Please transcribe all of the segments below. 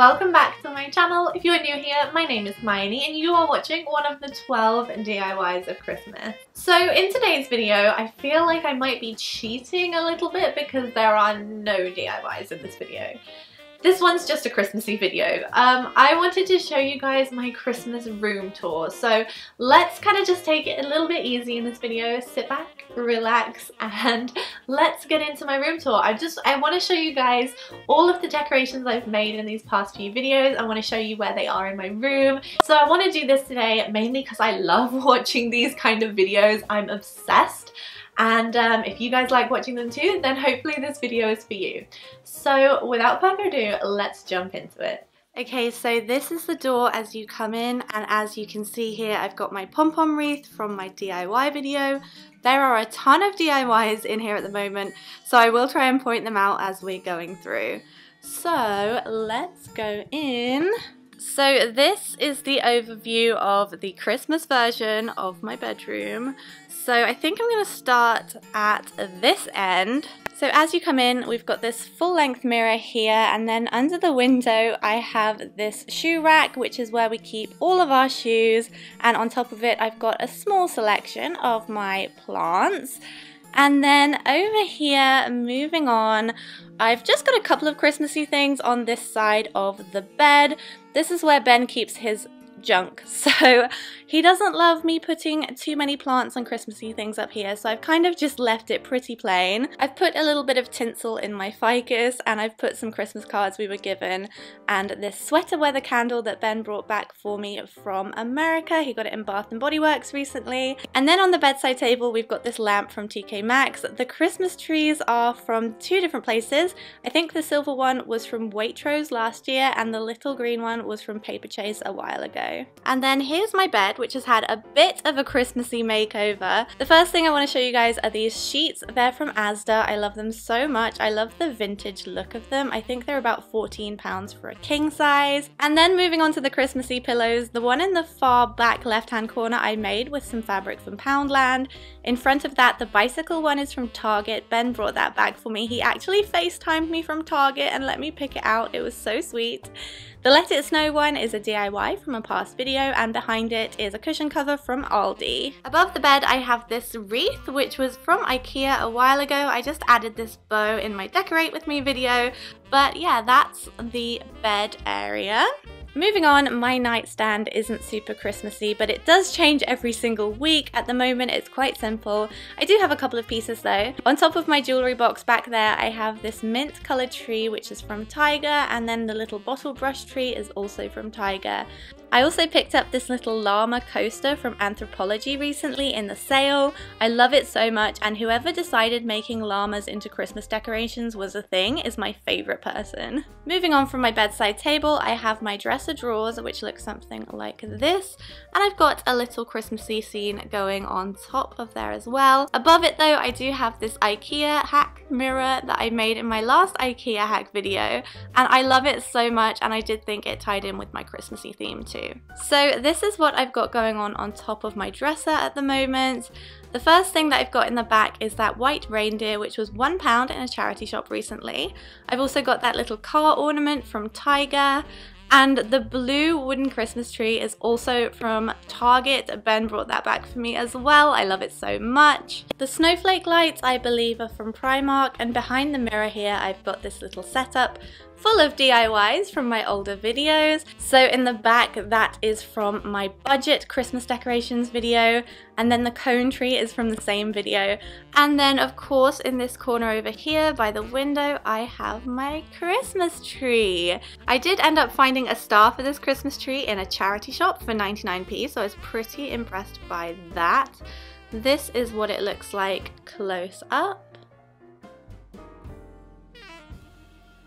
welcome back to my channel. If you're new here, my name is Hermione and you are watching one of the 12 DIYs of Christmas. So in today's video, I feel like I might be cheating a little bit because there are no DIYs in this video. This one's just a Christmassy video. I wanted to show you guys my Christmas room tour. So let's kind of just take it a little bit easy in this video. Sit back, relax, and let's get into my room tour. I want to show you guys all of the decorations I've made in these past few videos. I want to show you where they are in my room. So I want to do this today mainly because I love watching these kind of videos. I'm obsessed. And if you guys like watching them too, then hopefully this video is for you. So without further ado, let's jump into it. Okay, so this is the door as you come in, and as you can see here, I've got my pom-pom wreath from my DIY video. There are a ton of DIYs in here at the moment, so I will try and point them out as we're going through. So let's go in. So this is the overview of the Christmas version of my bedroom. So I think I'm going to start at this end. So as you come in, we've got this full-length mirror here, and then under the window I have this shoe rack, which is where we keep all of our shoes, and on top of it I've got a small selection of my plants. And then over here, moving on, I've just got a couple of Christmassy things on this side of the bed. This is where Ben keeps his junk, so he doesn't love me putting too many plants and Christmassy things up here, so I've kind of just left it pretty plain. I've put a little bit of tinsel in my ficus, and I've put some Christmas cards we were given, and this sweater weather candle that Ben brought back for me from America. He got it in Bath & Body Works recently. And then on the bedside table we've got this lamp from TK Maxx. The Christmas trees are from two different places. I think the silver one was from Waitrose last year, and the little green one was from Paperchase a while ago. And then here's my bed, which has had a bit of a Christmassy makeover. The first thing I want to show you guys are these sheets. They're from Asda. I love them so much. I love the vintage look of them. I think they're about £14 for a king size. And then moving on to the Christmassy pillows, the one in the far back left-hand corner I made with some fabric from Poundland. In front of that, the bicycle one is from Target. Ben brought that back for me. He actually FaceTimed me from Target and let me pick it out. It was so sweet. The Let It Snow one is a DIY from a past video, and behind it is a cushion cover from Aldi. Above the bed I have this wreath, which was from IKEA a while ago. I just added this bow in my Decorate With Me video, but yeah, that's the bed area. Moving on, my nightstand isn't super Christmassy, but it does change every single week. At the moment it's quite simple. I do have a couple of pieces though. On top of my jewellery box back there I have this mint coloured tree, which is from Tiger, and then the little bottle brush tree is also from Tiger. I also picked up this little llama coaster from Anthropology recently in the sale. I love it so much, and whoever decided making llamas into Christmas decorations was a thing is my favourite person. Moving on from my bedside table, I have my dresser drawers, which look something like this, and I've got a little Christmassy scene going on top of there as well. Above it though, I do have this IKEA hack mirror that I made in my last IKEA hack video, and I love it so much, and I did think it tied in with my Christmassy theme too. So this is what I've got going on top of my dresser at the moment. The first thing that I've got in the back is that white reindeer, which was £1 in a charity shop recently. I've also got that little car ornament from Tiger. And the blue wooden Christmas tree is also from Target. Ben brought that back for me as well. I love it so much. The snowflake lights, I believe, are from Primark, and behind the mirror here I've got this little setup full of DIYs from my older videos. So in the back, that is from my budget Christmas decorations video, and then the cone tree is from the same video. And then of course in this corner over here by the window I have my Christmas tree. I did end up finding a star for this Christmas tree in a charity shop for 99p, so I was pretty impressed by that. This is what it looks like close up.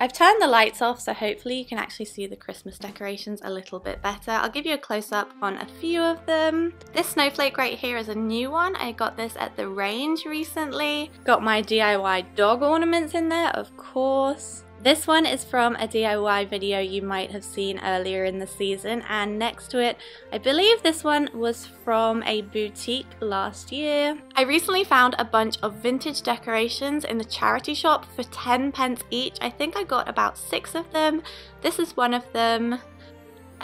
I've turned the lights off, so hopefully you can actually see the Christmas decorations a little bit better. I'll give you a close-up on a few of them. This snowflake right here is a new one. I got this at the range recently. Got my DIY dog ornaments in there, of course. This one is from a DIY video you might have seen earlier in the season, and next to it, I believe this one was from a boutique last year. I recently found a bunch of vintage decorations in the charity shop for 10 pence each. I think I got about 6 of them. This is one of them.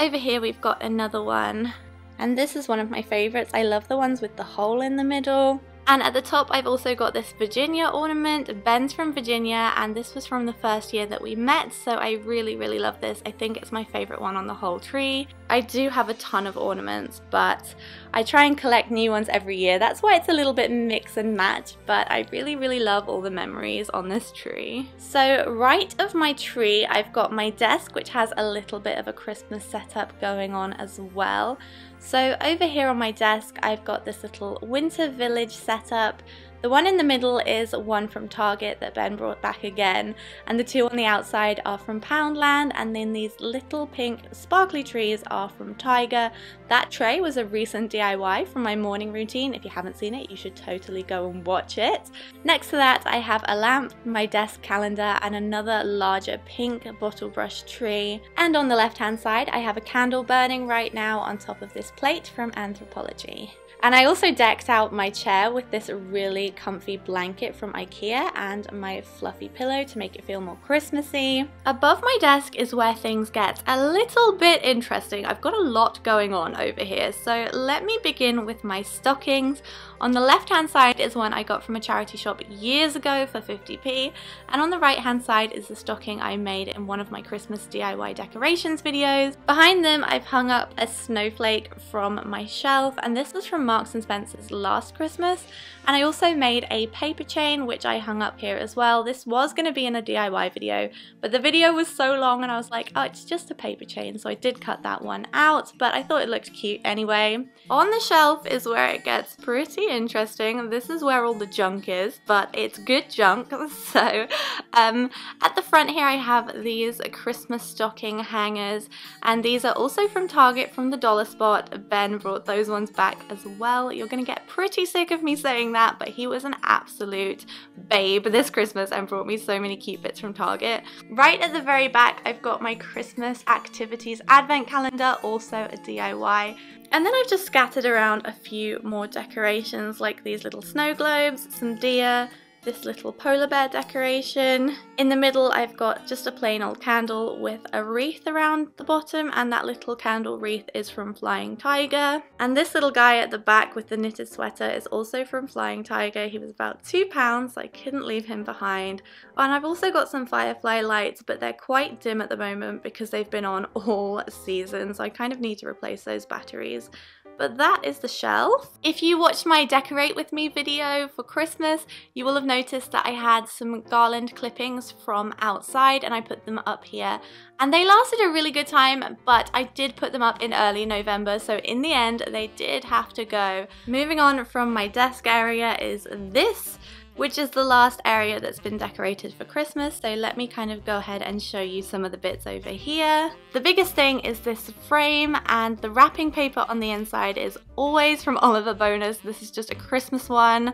Over here we've got another one. And this is one of my favorites. I love the ones with the hole in the middle. And at the top I've also got this Virginia ornament. Ben's from Virginia and this was from the first year that we met, so I really love this. I think it's my favourite one on the whole tree. I do have a ton of ornaments, but I try and collect new ones every year. That's why it's a little bit mix and match, but I really love all the memories on this tree. So right of my tree I've got my desk, which has a little bit of a Christmas setup going on as well. So over here on my desk I've got this little winter village setup. The one in the middle is one from Target that Ben brought back again, and the two on the outside are from Poundland, and then these little pink sparkly trees are from Tiger. That tray was a recent DIY from my morning routine. If you haven't seen it, you should totally go and watch it. Next to that I have a lamp, my desk calendar, and another larger pink bottle brush tree. And on the left hand side I have a candle burning right now on top of this plate from Anthropology. And I also decked out my chair with this really comfy blanket from IKEA and my fluffy pillow to make it feel more Christmassy. Above my desk is where things get a little bit interesting. I've got a lot going on over here, so let me begin with my stockings. On the left hand side is one I got from a charity shop years ago for 50p, and on the right hand side is the stocking I made in one of my Christmas DIY decorations videos. Behind them I've hung up a snowflake from my shelf, and this was from Marks & Spencer's last Christmas, and I also made a paper chain which I hung up here as well. This was going to be in a DIY video, but the video was so long and I was like, oh, it's just a paper chain, so I did cut that one out, but I thought it looked cute anyway. On the shelf is where it gets pretty interesting. This is where all the junk is, but it's good junk. So at the front here I have these Christmas stocking hangers, and these are also from Target from the dollar spot. Ben brought those ones back as well. You're gonna get pretty sick of me saying that, but he was an absolute babe this Christmas and brought me so many cute bits from Target. Right at the very back I've got my Christmas activities advent calendar, also a DIY. And then I've just scattered around a few more decorations like these little snow globes, some deer, this little polar bear decoration. In the middle I've got just a plain old candle with a wreath around the bottom, and that little candle wreath is from Flying Tiger. And this little guy at the back with the knitted sweater is also from Flying Tiger. He was about £2, so I couldn't leave him behind. And I've also got some firefly lights, but they're quite dim at the moment because they've been on all season, so I kind of need to replace those batteries. But that is the shelf. If you watched my Decorate With Me video for Christmas, you will have noticed that I had some garland clippings from outside and I put them up here. And they lasted a really good time, but I did put them up in early November, so in the end they did have to go. Moving on from my desk area is this, which is the last area that's been decorated for Christmas, so let me kind of go ahead and show you some of the bits over here. The biggest thing is this frame, and the wrapping paper on the inside is always from Oliver Bonus. This is just a Christmas one.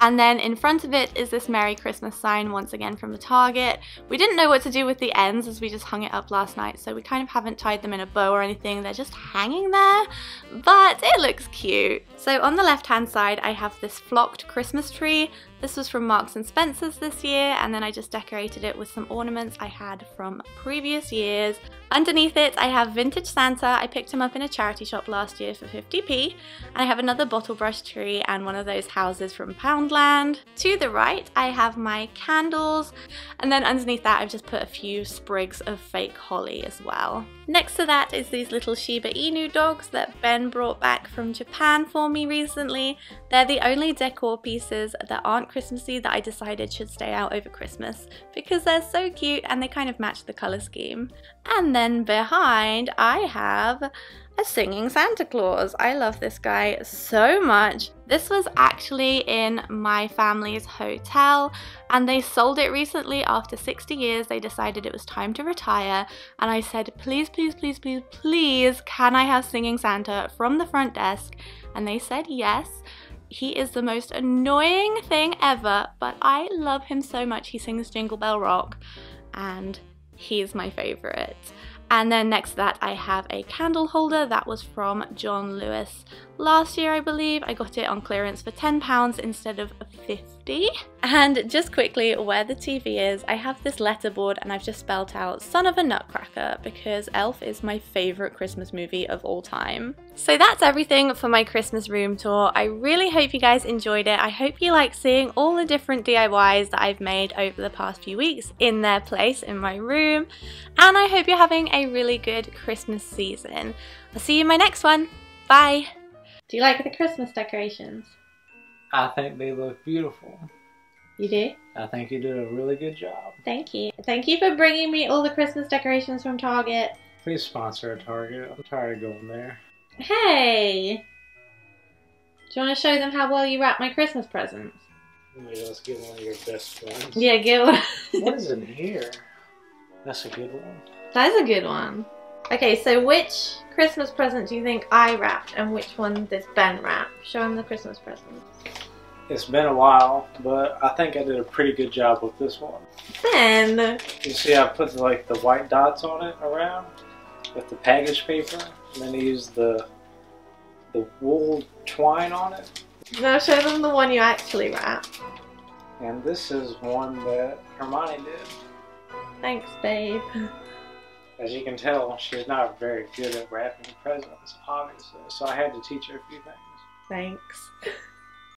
And then in front of it is this Merry Christmas sign, once again from the Target. We didn't know what to do with the ends as we just hung it up last night, so we kind of haven't tied them in a bow or anything. They're just hanging there, but it looks cute. So on the left hand side I have this flocked Christmas tree. This was from Marks & Spencer's this year, and then I just decorated it with some ornaments I had from previous years. Underneath it I have Vintage Santa. I picked him up in a charity shop last year for 50p. And I have another bottle brush tree and one of those houses from Poundland. To the right I have my candles, and then underneath that I've just put a few sprigs of fake holly as well. Next to that is these little Shiba Inu dogs that Ben brought back from Japan for me recently. They're the only decor pieces that aren't Christmassy that I decided should stay out over Christmas because they're so cute and they kind of match the colour scheme. And then behind I have a singing Santa Claus. I love this guy so much. This was actually in my family's hotel and they sold it recently after 60 years. They decided it was time to retire, and I said, please, please, please, please, please, can I have singing Santa from the front desk? And they said yes. He is the most annoying thing ever, but I love him so much. He sings Jingle Bell Rock. and he's my favourite. And then next to that I have a candle holder that was from John Lewis last year, I believe. I got it on clearance for £10 instead of 50. And just quickly, where the TV is, I have this letterboard and I've just spelled out Son of a Nutcracker because Elf is my favourite Christmas movie of all time. So that's everything for my Christmas room tour. I really hope you guys enjoyed it. I hope you like seeing all the different DIYs that I've made over the past few weeks in their place in my room. And I hope you're having a really good Christmas season. I'll see you in my next one. Bye! Do you like the Christmas decorations? I think they look beautiful. You do? I think you did a really good job. Thank you. Thank you for bringing me all the Christmas decorations from Target. Please sponsor a Target. I'm tired of going there. Hey! Do you want to show them how well you wrap my Christmas presents? Maybe let's get one of your best friends. Yeah, get one. What is in here? That's a good one. That is a good one. Okay, so which Christmas present do you think I wrapped and which one did Ben wrap? Show him the Christmas presents. It's been a while, but I think I did a pretty good job with this one. Ben! You see I put like the white dots on it around with the package paper, and then I used the wool twine on it. Now show them the one you actually wrapped. And this is one that Hermione did. Thanks, babe. As you can tell, she's not very good at wrapping presents, obviously, so I had to teach her a few things. Thanks.